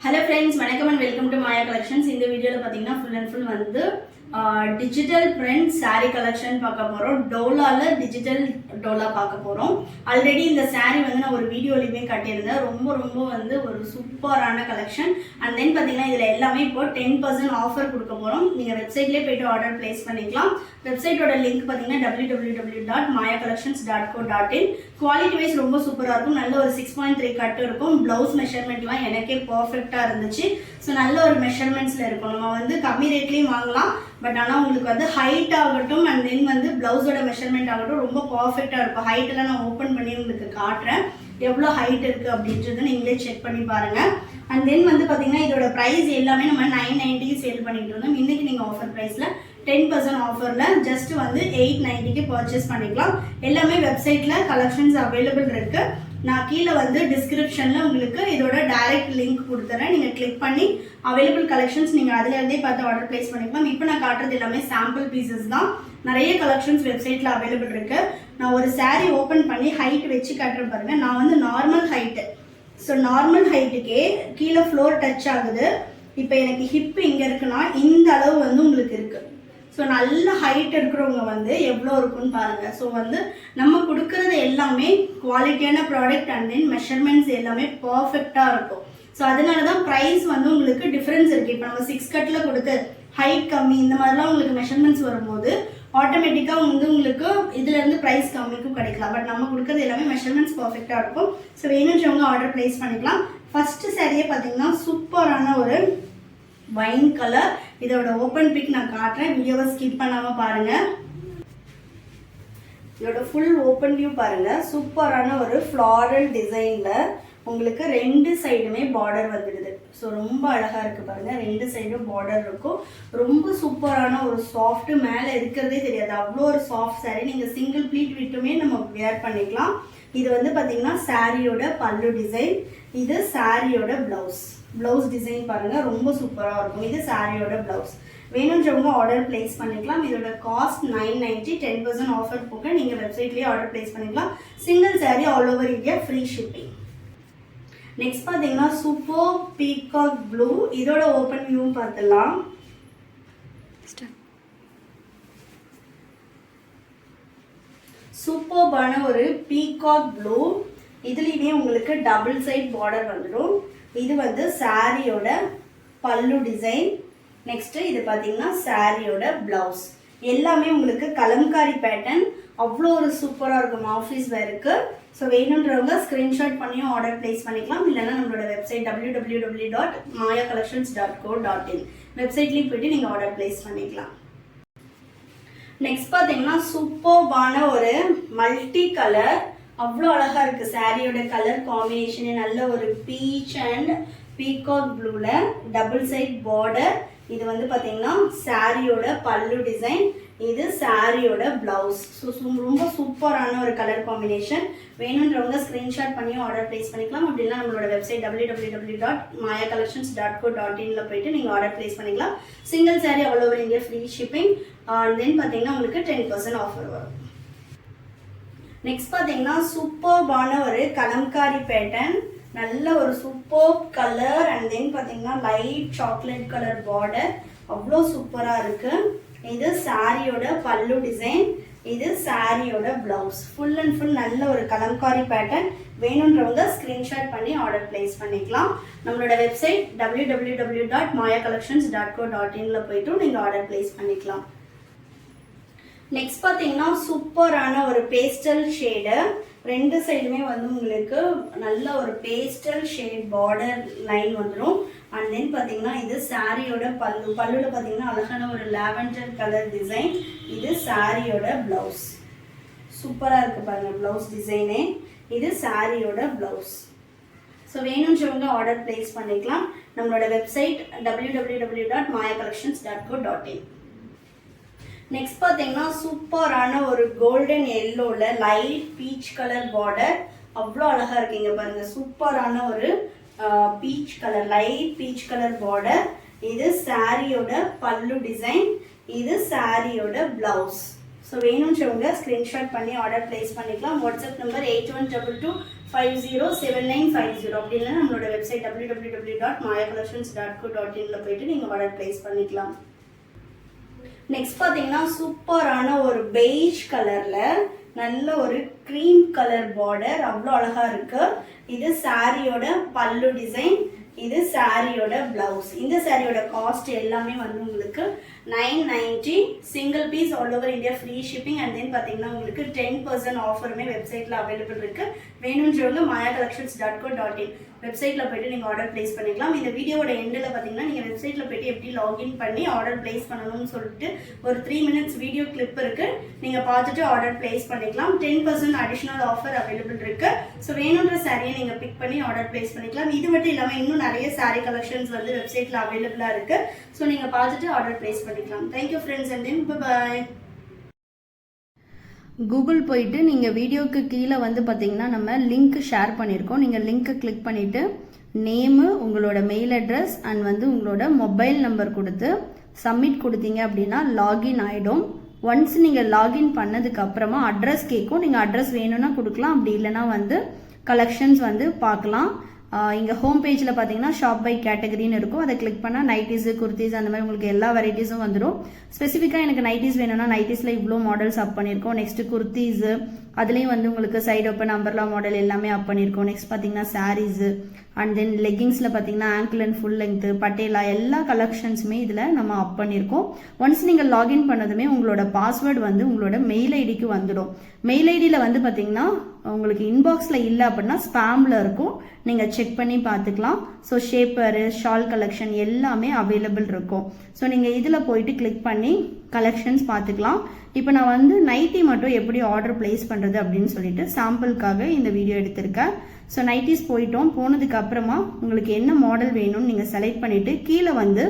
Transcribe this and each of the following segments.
Hello friends, welcome to Maya Collections. In the video, full and full digital print saree collection பார்க்க போறோம். டோலால digital Dola பார்க்க போறோம். Already இந்த saree நான் ஒரு வீடியோலயே காட்டியிருந்தேன். ரொம்ப ஒரு சூப்பரான கலெக்ஷன். And then பாத்தீங்கன்னா இதுல எல்லாமே இப்போ 10% ஆஃபர் கொடுக்க போறோம். நீங்க வெப்சைட்லயே போய்ட்டு ஆர்டர் பிளேஸ் பண்ணிக்கலாம். வெப்சைட்டோட லிங்க் பாத்தீங்கன்னா www.mayacollections.co.in. குவாலிட்டி வைஸ் ரொம்ப சூப்பரா இருக்கும். நல்ல ஒரு 6.3 கட் இருக்கும். ப்ளவுஸ் மெஷர்மென்ட்லாம் எனக்கே பெர்ஃபெக்ட்டா இருந்துச்சு. சோ நல்ல ஒரு மெஷர்மென்ட்ஸ்ல இருக்கும். நம்ம கம்மி ரேட்லயே வாங்கலாம். பட் ஆனால் உங்களுக்கு ஹைட் ஆகட்டும் அண்ட் தென் பிளவுஸோட மெஷர்மெண்ட் ஆகட்டும் ரொம்ப பர்ஃபெக்டாக இருக்கும். ஹைட் எல்லாம் நான் ஓப்பன் பண்ணி உங்களுக்கு காட்டுறேன் எவ்வளோ ஹைட் இருக்குது அப்படின்றத நீங்களே செக் பண்ணி பாருங்கள். அண்ட் தென் பார்த்தீங்கன்னா இதோட ப்ரைஸ் எல்லாமே நம்ம 990 சேல் பண்ணிட்டு இருந்தோம். இன்னைக்கு நீங்கள் ஆஃபர் ப்ரைஸில் 10% ஆஃபரில் ஜஸ்ட் 890க்கு பர்ச்சேஸ் பண்ணிக்கலாம். எல்லாமே வெப்சைட்டில் கலெக்ஷன்ஸ் அவைலபிள் இருக்குது. நான் கீழே டிஸ்கிரிப்ஷனில் உங்களுக்கு இதோட டைரக்ட் லிங்க் கொடுத்துறேன். நீங்கள் கிளிக் பண்ணி அவைலபிள் கலெக்ஷன்ஸ் நீங்கள் அதிலேருந்தே பார்த்து ஆர்டர் பிளேஸ் பண்ணிக்கலாம். இப்போ நான் காட்டுறது எல்லாமே சாம்பிள் பீசஸ் தான். நிறைய கலெக்ஷன்ஸ் வெப்சைட்டில் அவைலபிள் இருக்குது. நான் ஒரு சாரீ ஓப்பன் பண்ணி ஹைட் வச்சு காட்டுறேன் பாருங்கள். நான் நார்மல் ஹைட்டு, ஸோ நார்மல் ஹைட்டுக்கே கீழே ஃப்ளோர் டச் ஆகுது. இப்போ எனக்கு ஹிப் இங்கே இருக்குன்னா இந்த அளவு உங்களுக்கு இருக்குது. ஸோ நல்ல ஹைட் இருக்கிறவங்க எவ்வளோ இருக்குன்னு பாருங்கள். ஸோ நம்ம கொடுக்கறது எல்லாமே குவாலிட்டியான ப்ராடக்ட் அண்ட் தென் மெஷர்மெண்ட்ஸ் எல்லாமே பர்ஃபெக்டாக இருக்கும். ஸோ அதனால தான் ப்ரைஸ் உங்களுக்கு டிஃப்ரென்ஸ் இருக்குது. இப்போ நம்ம 6 கட்டில் கொடுத்து ஹைட் கம்மி இந்த மாதிரிலாம் உங்களுக்கு மெஷர்மெண்ட்ஸ் வரும்போது ஆட்டோமேட்டிக்காக உங்களுக்கு இதுலேருந்து ப்ரைஸ் கம்மிக்கும் கிடைக்கலாம். பட் நம்ம கொடுக்கறது எல்லாமே மெஷர்மெண்ட்ஸ் பர்ஃபெக்டாக இருக்கும். ஸோ வேணுன்றவங்க ஆர்டர் ப்ளேஸ் பண்ணிக்கலாம். ஃபஸ்ட்டு சாரியே பார்த்தீங்கன்னா சூப்பரான ஒரு வைன் கலர். இதோட ஓப்பன் பிக் நான் காட்டுறேன். வீடியோவை ஸ்கிப் பண்ணாமல் பாருங்கள். இதோட ஃபுல் ஓப்பன் வியூ பாருங்கள். சூப்பரான ஒரு ஃப்ளாரல் டிசைனில் உங்களுக்கு 2 சைடுமே பார்டர் வந்துடுது. ஸோ ரொம்ப அழகாக இருக்குது பாருங்கள். 2 சைடும் பார்டர் இருக்கும். ரொம்ப சூப்பரான ஒரு சாஃப்ட், மேலே இருக்கிறதே தெரியாது அவ்வளோ ஒரு சாஃப்ட் சாரீ. நீங்கள் சிங்கிள் ப்ளீட் விட்டுமே நம்ம வேர் பண்ணிக்கலாம். இது பார்த்தீங்கன்னா சாரியோட பல்லு டிசைன், இது சாரியோட ப்ளவுஸ் டிசைன் பாருங்கள். ரொம்ப சூப்பராக இருக்கும். இது சாரியோட ப்ளவுஸ். வேணுன்றவங்க ஆர்டர் பிளேஸ் பண்ணிக்கலாம். இதோட காஸ்ட் 990, 10% ஆஃபர் போக நீங்கள் வெப்சைட்லேயே ஆர்டர் பிளேஸ் பண்ணிக்கலாம். Single sari all over India free shipping. Next பார்த்தீங்கன்னா சூப்பர் பீகாக் ப்ளூ. இதோட ஓப்பன் வியூவும் பார்த்துடலாம். சூப்பர்பான ஒரு பீகாக் ப்ளூ. இதுலேயுமே உங்களுக்கு டபுள் சைட் பார்டர் வந்துடும். இது சாரியோட பல்லு டிசைன். நெக்ஸ்ட் இது பார்த்தீங்கன்னா சாரியோட பிளவுஸ். எல்லாமே உங்களுக்கு கலம்காரி பேட்டர்ன். அவ்வளோ ஒரு சூப்பராக இருக்கும் ஆஃபீஸ் வேருக்கு. ஸோ வேணுன்றவங்க ஸ்க்ரீன்ஷாட் பண்ணியும் ஆர்டர் பிளேஸ் பண்ணிக்கலாம். இல்லைன்னா நம்மளோட வெப்சைட் www.mayacollections.co.in வெப்சைட்லேயும் போய்ட்டு நீங்கள் ஆர்டர் பிளேஸ் பண்ணிக்கலாம். நெக்ஸ்ட் பார்த்தீங்கன்னா சூப்பர்பான ஒரு மல்டி கலர். அவ்வளோ அழகாக இருக்குது சாரியோட கலர் காம்பினேஷனே. நல்ல ஒரு பீச் அண்ட் பீகாக் ப்ளூவில் டபுள் சைட் பார்டர். இது பார்த்தீங்கன்னா சாரியோட பல்லு டிசைன், இது சாரியோட பிளவுஸ். ஸோ ரொம்ப சூப்பரான ஒரு கலர் காம்பினேஷன். வேணுன்றவங்க ஸ்க்ரீன்ஷாட் பண்ணி ஆர்டர் பிளேஸ் பண்ணிக்கலாம். அப்படின்னா நம்மளோட வெப்சைட் www.mayacollections.co.in போயிட்டு நீங்கள் ஆர்டர் பிளேஸ் பண்ணிக்கலாம். Single sari all over India free shipping. Then பார்த்தீங்கன்னா உங்களுக்கு 10% ஆஃபர் வரும். நெக்ஸ்ட் பார்த்தீங்கன்னா சூப்பர்பான ஒரு கலம்காரி பேட்டர்ன். நல்ல ஒரு சூப்பர் கலர் அண்ட் தென் பார்த்தீங்கன்னா லைட் சாக்லேட் கலர் பார்டர். அவ்வளோ சூப்பராக இருக்குது. இது சாரியோட பல்லு டிசைன், இது சாரியோட பிளவுஸ். ஃபுல் அண்ட் ஃபுல் நல்ல ஒரு கலம்காரி பேட்டர்ன். வேணுன்றவங்க ஸ்க்ரீன்ஷாட் பண்ணி ஆர்டர் பிளேஸ் பண்ணிக்கலாம். நம்மளோட வெப்சைட் www.mayacollections.co.in போய்ட்டு நீங்கள் ஆர்டர் பிளேஸ் பண்ணிக்கலாம். நெக்ஸ்ட் பார்த்தீங்கன்னா சூப்பரான ஒரு பேஸ்டல் ஷேடு. 2 சைடுமே உங்களுக்கு நல்ல ஒரு பேஸ்டல் ஷேட் பார்டர் லைன் வந்துடும். அண்ட் தென் பார்த்தீங்கன்னா இது சாரியோட பல்லுல பார்த்தீங்கன்னா அழகான ஒரு லாவெண்டர் கலர் டிசைன். இது சாரியோட பிளவுஸ். சூப்பராக இருக்குது பாருங்கள் பிளவுஸ் டிசைனே. இது சாரியோட பிளவுஸ். ஸோ வேணுன்றவங்க ஆர்டர் பிளேஸ் பண்ணிக்கலாம். நம்மளோட வெப்சைட் www.mayacollections.co.in. நெக்ஸ்ட் பார்த்தீங்கன்னா சூப்பரான ஒரு கோல்டன் எல்லோவில் லைட் பீச் கலர் பார்டர். அவ்வளோ அழகாக இருக்கீங்க பாருங்கள். சூப்பரான ஒரு peach colour, light peach colour border. இது சாரியோட பல்லு டிசைன், இது சாரியோட பிளவுஸ். ஸோ வேணுன்றவங்க ஸ்க்ரீன்ஷாட் பண்ணி ஆர்டர் பிளேஸ் பண்ணிக்கலாம். வாட்ஸ்அப் நம்பர் 8122 507950 அப்படி இல்லைன்னா நம்மளோட வெப்சைட் www.mayacollections.co.in போயிட்டு நீங்கள் ஆர்டர் ப்ளேஸ் பண்ணிக்கலாம். நெக்ஸ்ட் பார்த்தீங்கன்னா சூப்பரான ஒரு பெய்ஜ் கலரில் நல்ல ஒரு க்ரீம் கலர் பார்டர், அவ்வளோ அழகாக இருக்குது. இது சாரியோட பல்லு டிசைன், இது சாரியோட பிளவுஸ். இந்த சாரியோட காஸ்ட் எல்லாமே வந்து உங்களுக்கு 990, single piece all over India free shipping. And then பார்த்தீங்கன்னா உங்களுக்கு 10% ஆஃபருமே வெப்சைட்டில் அவைலபிள் இருக்குது. வேணுன்றவங்க mayacollections.co.in வெப்சைட்டில் போய்ட்டு நீங்கள் ஆர்டர் ப்ளேஸ் பண்ணிக்கலாம். இந்த வீடியோட எண்டில் பார்த்தீங்கன்னா நீங்கள் வெப்சைட்டில் போய்ட்டு எப்படி லாகின் பண்ணி ஆர்டர் ப்ளேஸ் பண்ணணும்னு சொல்லிட்டு ஒரு 3 minutes வீடியோ கிளிப் இருக்குது, நீங்கள் பார்த்துட்டு ஆர்டர் ப்ளேஸ் பண்ணிக்கலாம். 10% அடிஷ்னல் ஆஃபர் அவைலபிள் இருக்குது. ஸோ வேணுன்ற சாரியை நீங்கள் பிக் பண்ணி ஆர்டர் ப்ளேஸ் பண்ணிக்கலாம். இது மட்டும் இல்லாமல் இன்னும் நிறைய சாரி கலெக்ஷன்ஸ் வந்து வெப்சைட்டில் அவைலபிளாக இருக்குது. ஸோ நீங்கள் பார்த்துட்டு ஆர்டர் ப்ளேஸ் பண்ணிக்கலாம். Thank you friends and then bye. Google போயிட்டு நீங்கள் வீடியோக்கு கீழே வந்து பார்த்தீங்கன்னா நம்ம லிங்க் ஷேர் பண்ணியிருக்கோம். நீங்கள் லிங்க்கை கிளிக் பண்ணிவிட்டு நேமு, உங்களோட மெயில் அட்ரஸ் அண்ட் வந்து உங்களோட மொபைல் நம்பர் கொடுத்து சப்மிட் கொடுத்தீங்க அப்படின்னா லாகின் ஆகிடும். ஒன்ஸ் நீங்கள் லாகின் பண்ணதுக்கு அப்புறமா அட்ரஸ் கேட்கும். நீங்கள் அட்ரஸ் வேணும்னா கொடுக்கலாம், அப்படி இல்லைனா வந்து கலெக்ஷன்ஸ் வந்து பார்க்கலாம். இங்கே ஹோம் பேஜில் பார்த்தீங்கன்னா ஷாப் பை கேட்டகரின்னு இருக்கும். அதை கிளிக் பண்ணால் நைட்டிஸு, குர்த்திஸ் அந்த மாதிரி உங்களுக்கு எல்லா வெரைட்டிஸும் வந்துடும். ஸ்பெசிஃபிக்காக எனக்கு நைட்டிஸ் வேணும்னா நைட்டிஸில் இவ்வளோ மாடல்ஸ் அப் பண்ணியிருக்கோம். நெக்ஸ்ட்டு குர்த்திஸு, அதுலேயும் வந்து உங்களுக்கு சைடு ஓப்பன் அம்பர்லா மாடல் எல்லாமே அப் பண்ணியிருக்கோம். நெக்ஸ்ட் பார்த்தீங்கன்னா சாரீஸு அண்ட் தென் லெகிங்ஸில் பார்த்தீங்கன்னா angle and full length, patella எல்லா கலெக்ஷன்ஸுமே இதில் நம்ம அப் பண்ணியிருக்கோம். ஒன்ஸ் நீங்கள் லாகின் பண்ணதுமே உங்களோட பாஸ்வேர்டு வந்து உங்களோட மெயில் ஐடிக்கு வந்துடும். மெயில் ஐடியில் வந்து பார்த்தீங்கன்னா உங்களுக்கு இன்பாக்ஸில் இல்லை அப்படின்னா ஸ்பேமில் இருக்கும், நீங்கள் செக் பண்ணி பார்த்துக்கலாம். ஸோ ஷேப்பரு, ஷால் கலெக்ஷன் எல்லாமே அவைலபிள் இருக்கும். ஸோ நீங்கள் இதில் போயிட்டு கிளிக் பண்ணி கலெக்ஷன்ஸ் பார்த்துக்கலாம். இப்போ நான் வந்து நைட்டி மட்டும் எப்படி ஆர்டர் பிளேஸ் பண்ணுறது அப்படின்னு சொல்லிட்டு சாம்பிளுக்காக இந்த வீடியோ எடுத்திருக்கேன். ஸோ நைட்டிஸ் போனதுக்கு அப்புறமா உங்களுக்கு என்ன மாடல் வேணும்னு நீங்கள் செலக்ட் பண்ணிவிட்டு கீழே வந்து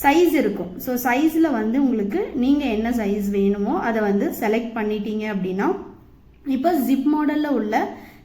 சைஸ் இருக்கும். ஸோ சைஸில் வந்து உங்களுக்கு நீங்கள் என்ன சைஸ் வேணுமோ அதை வந்து செலக்ட் பண்ணிட்டீங்க அப்படின்னா இப்போ ஜிப் மாடலில் உள்ள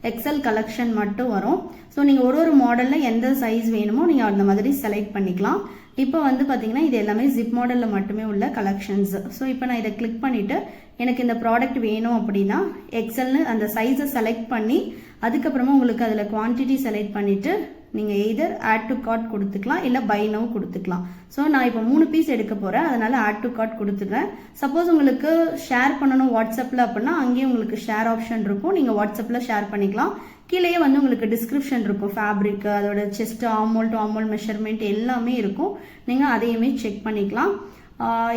எக்ஸல் கலெக்ஷன் மட்டும் வரும். ஸோ நீங்கள் ஒரு மாடலில் எந்த சைஸ் வேணுமோ நீங்கள் அந்த மாதிரி செலக்ட் பண்ணிக்கலாம். இப்போ வந்து பார்த்தீங்கன்னா இது எல்லாமே ஜிப் மாடலில் மட்டுமே உள்ள கலெக்ஷன்ஸ். ஸோ இப்போ நான் இதை கிளிக் பண்ணிவிட்டு எனக்கு இந்த ப்ராடக்ட் வேணும் அப்படின்னா எக்ஸல்னு அந்த சைஸை செலக்ட் பண்ணி அதுக்கப்புறமா உங்களுக்கு அதில் குவான்டிட்டி செலக்ட் பண்ணிவிட்டு நீங்கள் எய்தர் ஆட் டு கார்ட் கொடுத்துக்கலாம், இல்லை பை நவ் கொடுத்துக்கலாம். ஸோ நான் இப்போ 3 பீஸ் எடுக்க போகிறேன், அதனால் ஆட் டு கார்ட் கொடுத்துக்கிறேன். சப்போஸ் உங்களுக்கு ஷேர் பண்ணணும் வாட்ஸ்அப்பில் அப்படின்னா அங்கேயும் உங்களுக்கு ஷேர் ஆப்ஷன் இருக்கும், நீங்கள் வாட்ஸ்அப்பில் ஷேர் பண்ணிக்கலாம். கீழேயே வந்து உங்களுக்கு டிஸ்கிரிப்ஷன் இருக்கும், ஃபேப்ரிக், அதோட செஸ்ட், ஆமோல் டு ஆமோல் மெஷர்மெண்ட் எல்லாமே இருக்கும், நீங்கள் அதையுமே செக் பண்ணிக்கலாம்.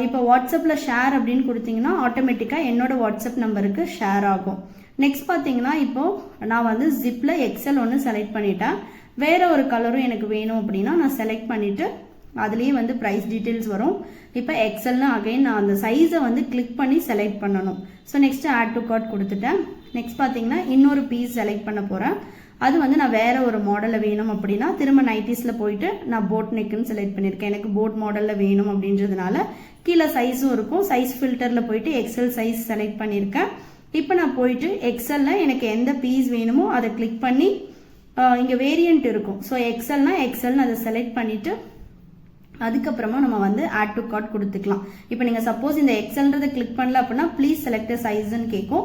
இப்போ வாட்ஸ்அப்பில் ஷேர் அப்படின்னு கொடுத்தீங்கன்னா ஆட்டோமேட்டிக்காக என்னோட வாட்ஸ்அப் நம்பருக்கு ஷேர் ஆகும். நெக்ஸ்ட் பார்த்தீங்கன்னா இப்போது நான் வந்து ஜிப்பில் எக்ஸல் ஒன்று செலக்ட் பண்ணிட்டேன். வேறு ஒரு கலரும் எனக்கு வேணும் அப்படின்னா நான் செலக்ட் பண்ணிவிட்டு அதுலேயே வந்து ப்ரைஸ் டீட்டெயில்ஸ் வரும். இப்போ எக்ஸல்னு அகைன் நான் அந்த சைஸை வந்து கிளிக் பண்ணி செலக்ட் பண்ணணும். So next add to cart கொடுத்துட்டேன். நெக்ஸ்ட் பார்த்தீங்கன்னா இன்னொரு பீஸ் செலக்ட் பண்ண போகிறேன். அது வந்து நான் வேறு ஒரு மாடலில் வேணும் அப்படின்னா திரும்ப நைட்டிஸில் போயிட்டு நான் போட் நெக்குன்னு செலக்ட் பண்ணியிருக்கேன். எனக்கு போட் மாடலில் வேணும் அப்படின்றதுனால கீழே சைஸும் இருக்கும். சைஸ் ஃபில்டரில் போயிட்டு எக்ஸல் சைஸ் செலக்ட் பண்ணியிருக்கேன். இப்போ நான் போயிட்டு எக்ஸலில் எனக்கு எந்த பீஸ் வேணுமோ அதை கிளிக் பண்ணி இங்கே வேரியண்ட் இருக்கும். ஸோ எக்ஸல்னா எக்ஸல்னு அதை செலக்ட் பண்ணிவிட்டு அதுக்கப்புறமா நம்ம வந்து ஆட் டு கார்ட் கொடுத்துக்கலாம். இப்போ நீங்கள் சப்போஸ் இந்த எக்ஸல்ன்றதை கிளிக் பண்ணல அப்படின்னா ப்ளீஸ் செலக்ட் சைஸ்ன்னு கேட்கும்.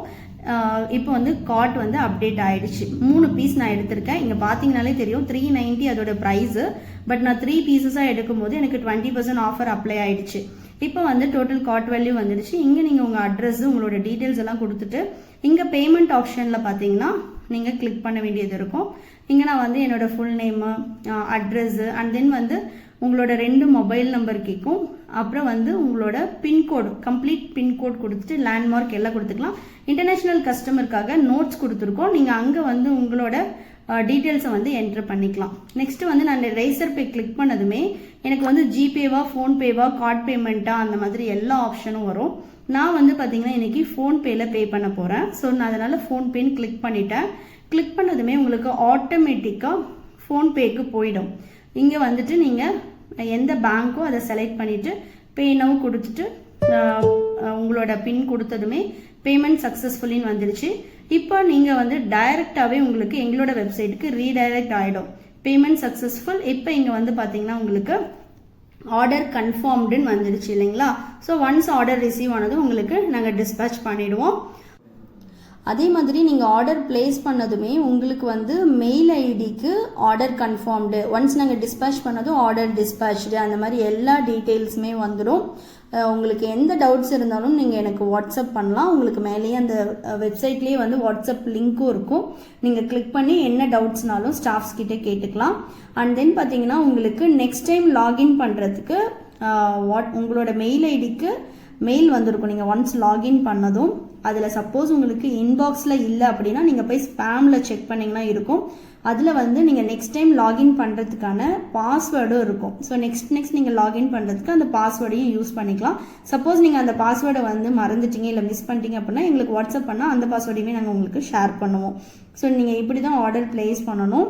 இப்போ வந்து கார்ட் வந்து அப்டேட் ஆகிடுச்சு. 3 பீஸ் நான் எடுத்திருக்கேன். இங்கே பார்த்தீங்கனாலே தெரியும் 390 அதோட ப்ரைஸு. பட் நான் 3 பீசஸாக எடுக்கும்போது எனக்கு 20% ஆஃபர் அப்ளை ஆகிடுச்சு. இப்போ வந்து டோட்டல் கார்ட் வேல்யூ வந்துடுச்சு. இங்கே நீங்கள் உங்கள் அட்ரஸ், உங்களோட டீட்டெயில்ஸ் எல்லாம் கொடுத்துட்டு இங்கே பேமெண்ட் ஆப்ஷனில் பார்த்தீங்கன்னா நீங்கள் கிளிக் பண்ண வேண்டியது இருக்கும். இங்கே நான் வந்து என்னோடய full name, address and then வந்து உங்களோட 2 மொபைல் நம்பர் கேட்கும். அப்புறம் வந்து உங்களோட பின்கோடு, கம்ப்ளீட் பின்கோட் கொடுத்துட்டு லேண்ட்மார்க் எல்லாம் கொடுத்துக்கலாம். இன்டர்நேஷ்னல் கஸ்டமருக்காக நோட்ஸ் கொடுத்துருக்கோம், நீங்கள் அங்கே வந்து உங்களோட டீட்டெயில்ஸை வந்து என்ட்ரு பண்ணிக்கலாம். நெக்ஸ்ட்டு வந்து நான் ரேசர் பே கிளிக் பண்ணதுமே எனக்கு வந்து ஜிபேவா, ஃபோன்பேவா, கார்ட் பேமெண்ட்டா அந்த மாதிரி எல்லா ஆப்ஷனும் வரும். நான் வந்து பார்த்தீங்கன்னா இன்றைக்கி ஃபோன்பேயில் பே பண்ண போகிறேன். ஸோ நான் அதனால் ஃபோன்பேன்னு கிளிக் பண்ணிட்டேன். கிளிக் பண்ணதுமே உங்களுக்கு ஆட்டோமேட்டிக்காக ஃபோன்பேக்கு போயிடும். இங்கே வந்துட்டு நீங்கள் எந்த பேங்க்கோ அதை செலக்ட் பண்ணிவிட்டு பே நவ் கொடுத்துட்டு உங்களோட பின் கொடுத்ததுமே பேமெண்ட் சக்ஸஸ்ஃபுல்லின்னு வந்துடுச்சு. இப்போ நீங்கள் வந்து டைரெக்டாகவே உங்களுக்கு எங்களோட வெப்சைட்டுக்கு ரீடைரக்ட் ஆகிடும். Payment successful. இப்போ இங்கே வந்து பார்த்தீங்கன்னா உங்களுக்கு ஆர்டர் கன்ஃபார்ம்டுன்னு வந்துடுச்சு இல்லைங்களா. ஸோ ஒன்ஸ் ஆர்டர் ரிசீவ் ஆனது உங்களுக்கு நாங்கள் டிஸ்பேச் பண்ணிவிடுவோம். அதே மாதிரி நீங்கள் ஆர்டர் பிளேஸ் பண்ணதுமே உங்களுக்கு வந்து மெயில் ஐடிக்கு ஆர்டர் கன்ஃபார்ம்டு, ஒன்ஸ் நாங்கள் டிஸ்பேச் பண்ணதும் ஆர்டர் டிஸ்பேச்டு, அந்த மாதிரி எல்லா டீட்டெயில்ஸுமே வந்துடும். உங்களுக்கு எந்த டவுட்ஸ் இருந்தாலும் நீங்கள் எனக்கு வாட்ஸ்அப் பண்ணலாம். உங்களுக்கு மேலேயே அந்த வெப்சைட்லேயே வந்து வாட்ஸ்அப் லிங்க்கும் இருக்கும். நீங்கள் கிளிக் பண்ணி என்ன டவுட்ஸ்னாலும் ஸ்டாஃப்ஸ் கிட்டே கேட்டுக்கலாம். அண்ட் தென் பார்த்தீங்கன்னா உங்களுக்கு நெக்ஸ்ட் டைம் லாகின் பண்ணுறதுக்கு உங்களோட மெயில் ஐடிக்கு மெயில் வந்திருக்கும். நீங்கள் ஒன்ஸ் லாகின் பண்ணதும் அதில் சப்போஸ் உங்களுக்கு இன்பாக்ஸில் இல்லை அப்படின்னா நீங்கள் போய் ஸ்பேமில் செக் பண்ணிங்கன்னா இருக்கும். அதில் வந்து நீங்கள் நெக்ஸ்ட் டைம் லாகின் பண்ணுறதுக்கான பாஸ்வேர்டும் இருக்கும். ஸோ நெக்ஸ்ட் நீங்கள் லாகின் பண்ணுறதுக்கு அந்த பாஸ்வேர்டையும் யூஸ் பண்ணிக்கலாம். சப்போஸ் நீங்கள் அந்த பாஸ்வேர்டை வந்து மறந்துட்டீங்க இல்லை மிஸ் பண்ணிட்டீங்க அப்படின்னா எங்களுக்கு வாட்ஸ்அப் பண்ணால் அந்த பாஸ்வேர்டையுமே நாங்கள் உங்களுக்கு ஷேர் பண்ணுவோம். ஸோ நீங்கள் இப்படி தான் ஆர்டர் பிளேஸ் பண்ணணும்.